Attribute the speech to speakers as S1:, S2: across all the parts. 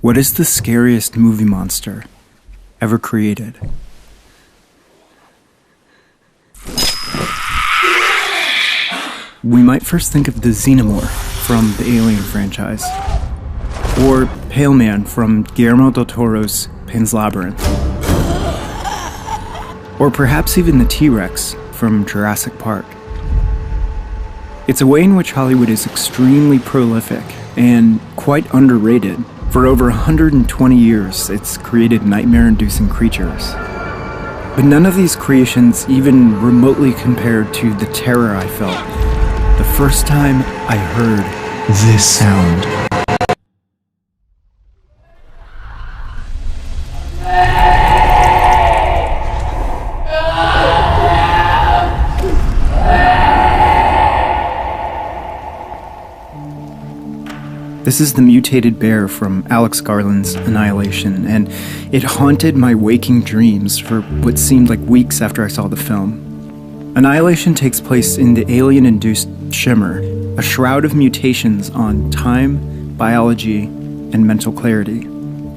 S1: What is the scariest movie monster ever created? We might first think of the Xenomorph from the Alien franchise, or Pale Man from Guillermo del Toro's Pan's Labyrinth, or perhaps even the T-Rex from Jurassic Park. It's a way in which Hollywood is extremely prolific and quite underrated. For over 120 years, it's created nightmare-inducing creatures. But none of these creations even remotely compared to the terror I felt the first time I heard this sound. This is the mutated bear from Alex Garland's Annihilation, and it haunted my waking dreams for what seemed like weeks after I saw the film. Annihilation takes place in the alien-induced shimmer, a shroud of mutations on time, biology, and mental clarity,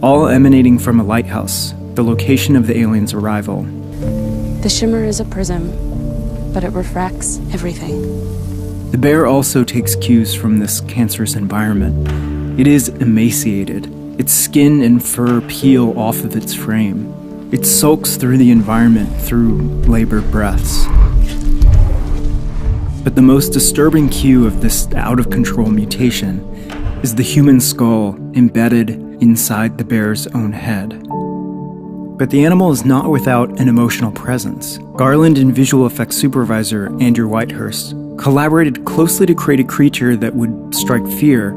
S1: all emanating from a lighthouse, the location of the aliens' arrival.
S2: The shimmer is a prism, but it refracts everything.
S1: The bear also takes cues from this cancerous environment. It is emaciated. Its skin and fur peel off of its frame. It sulks through the environment through labored breaths. But the most disturbing cue of this out-of-control mutation is the human skull embedded inside the bear's own head. But the animal is not without an emotional presence. Garland and visual effects supervisor Andrew Whitehurst collaborated closely to create a creature that would strike fear,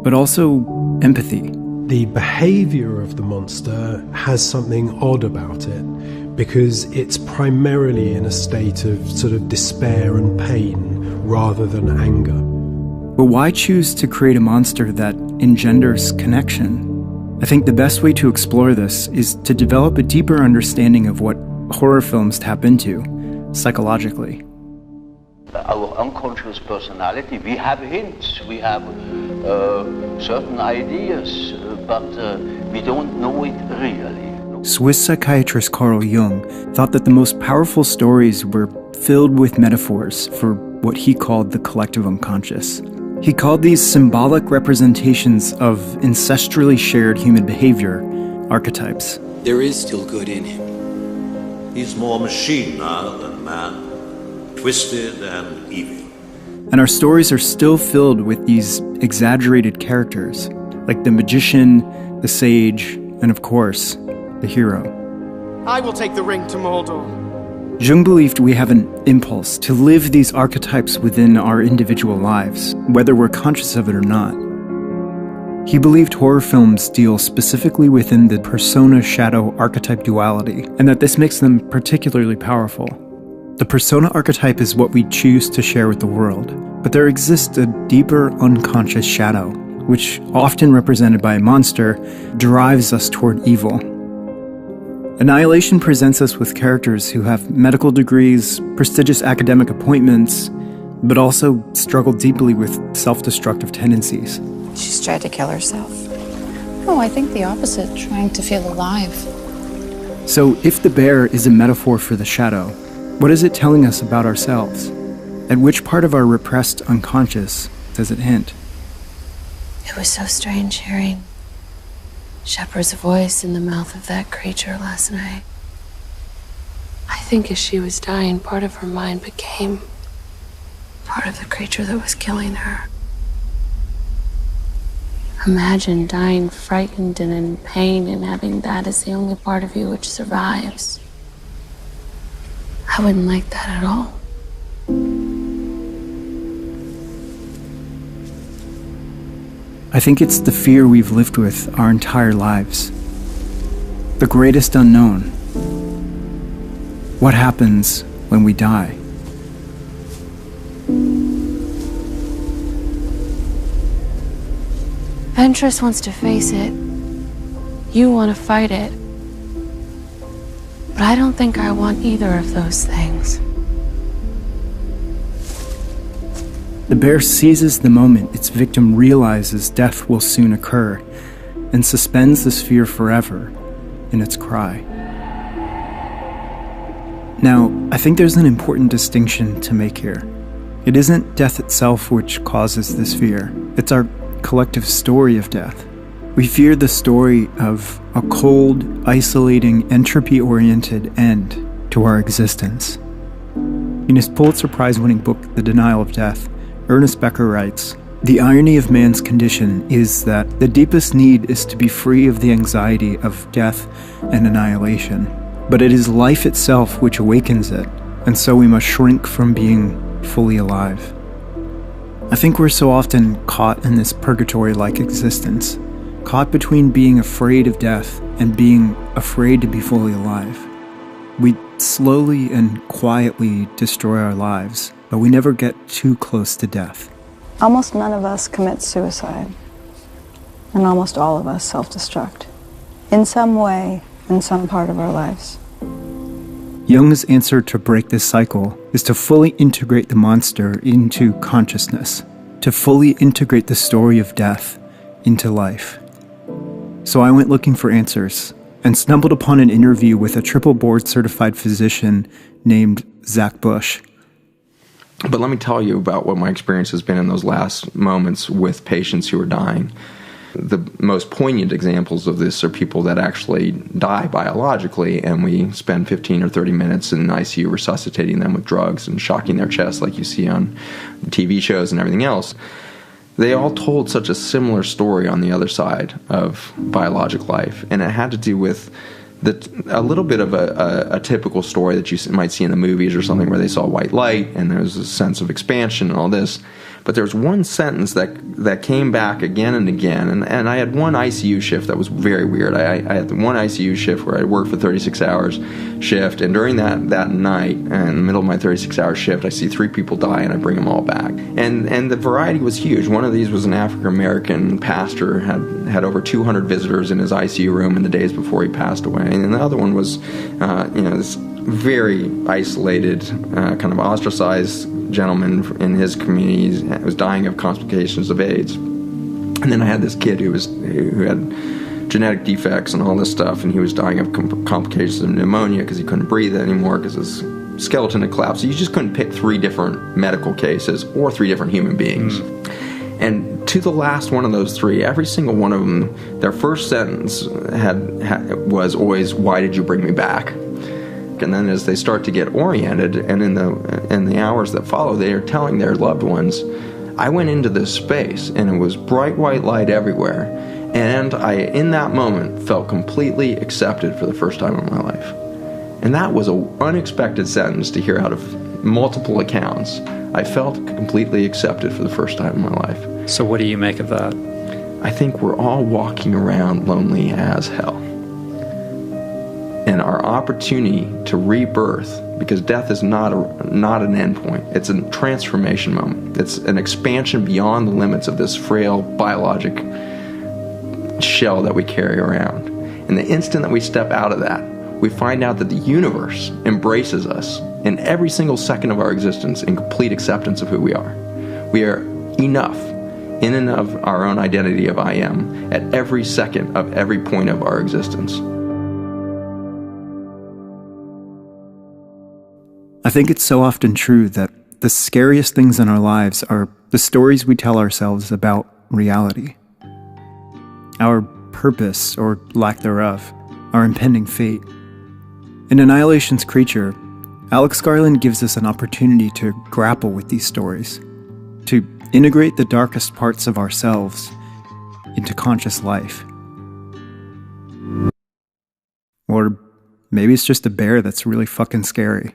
S1: but also empathy.
S3: The behavior of the monster has something odd about it, because it's primarily in a state of sort of despair and pain rather than anger.
S1: But why choose to create a monster that engenders connection? I think the best way to explore this is to develop a deeper understanding of what horror films tap into, psychologically.
S4: Our unconscious personality, we have hints, we have certain ideas, but we don't know it really.
S1: Swiss psychiatrist Carl Jung thought that the most powerful stories were filled with metaphors for what he called the collective unconscious. He called these symbolic representations of ancestrally shared human behavior archetypes.
S5: There is still good in him.
S6: He's more machine now than man, twisted and evil.
S1: And our stories are still filled with these exaggerated characters, like the magician, the sage, and of course, the hero.
S7: I will take the ring to Mordor.
S1: Jung believed we have an impulse to live these archetypes within our individual lives, whether we're conscious of it or not. He believed horror films deal specifically within the persona-shadow archetype duality, and that this makes them particularly powerful. The persona archetype is what we choose to share with the world, but there exists a deeper unconscious shadow, which, often represented by a monster, drives us toward evil. Annihilation presents us with characters who have medical degrees, prestigious academic appointments, but also struggle deeply with self-destructive tendencies.
S8: She's tried to kill herself. Oh, I think the opposite, trying to feel alive.
S1: So if the bear is a metaphor for the shadow, what is it telling us about ourselves? At which part of our repressed unconscious does it hint?
S2: It was so strange hearing Shepard's voice in the mouth of that creature last night. I think as she was dying, part of her mind became part of the creature that was killing her. Imagine dying frightened and in pain and having that as the only part of you which survives. I wouldn't like that at all.
S1: I think it's the fear we've lived with our entire lives. The greatest unknown. What happens when we die?
S2: Ventress wants to face it. You want to fight it. But I don't think I want either of those things.
S1: The bear seizes the moment its victim realizes death will soon occur and suspends this fear forever in its cry. Now, I think there's an important distinction to make here. It isn't death itself which causes this fear. It's our collective story of death. We fear the story of a cold, isolating, entropy-oriented end to our existence. In his Pulitzer Prize-winning book, The Denial of Death, Ernest Becker writes, "The irony of man's condition is that the deepest need is to be free of the anxiety of death and annihilation. But it is life itself which awakens it, and so we must shrink from being fully alive." I think we're so often caught in this purgatory-like existence, caught between being afraid of death and being afraid to be fully alive. We slowly and quietly destroy our lives, but we never get too close to death.
S8: Almost none of us commit suicide, and almost all of us self-destruct, in some way, in some part of our lives.
S1: Jung's answer to break this cycle is to fully integrate the monster into consciousness, to fully integrate the story of death into life. So I went looking for answers and stumbled upon an interview with a triple board certified physician named Zach Bush.
S9: But let me tell you about what my experience has been in those last moments with patients who are dying. The most poignant examples of this are people that actually die biologically, and we spend 15 or 30 minutes in ICU resuscitating them with drugs and shocking their chest like you see on TV shows and everything else. They all told such a similar story on the other side of biologic life, and it had to do with a little bit of a typical story that you might see in the movies or something, where they saw white light and there was a sense of expansion and all this. But there was one sentence that came back again and again, and I had one ICU shift that was very weird. I had one ICU shift where I worked for 36 hours shift, and during that night, in the middle of my 36-hour shift, I see 3 people die, and I bring them all back. And the variety was huge. One of these was an African-American pastor, had over 200 visitors in his ICU room in the days before he passed away, and the other one was, this very isolated, kind of ostracized gentleman in his community was dying of complications of AIDS. And then I had this kid who had genetic defects and all this stuff, and he was dying of complications of pneumonia because he couldn't breathe anymore because his skeleton had collapsed. So you just couldn't pick 3 different medical cases or 3 different human beings. And to the last one of those 3, every single one of them, their first sentence was always, "Why did you bring me back?" And then as they start to get oriented, and in the hours that follow, they are telling their loved ones, "I went into this space and it was bright white light everywhere, and I, in that moment, felt completely accepted for the first time in my life." And that was an unexpected sentence to hear out of multiple accounts. I felt completely accepted for the first time in my life.
S10: So what do you make of that?
S9: I think we're all walking around lonely as hell. And our opportunity to rebirth, because death is not an end point. It's a transformation moment. It's an expansion beyond the limits of this frail biologic shell that we carry around. And the instant that we step out of that, we find out that the universe embraces us in every single second of our existence in complete acceptance of who we are. We are enough in and of our own identity of I am at every second of every point of our existence.
S1: I think it's so often true that the scariest things in our lives are the stories we tell ourselves about reality. Our purpose, or lack thereof, our impending fate. In Annihilation's Creature, Alex Garland gives us an opportunity to grapple with these stories, to integrate the darkest parts of ourselves into conscious life. Or maybe it's just a bear that's really fucking scary.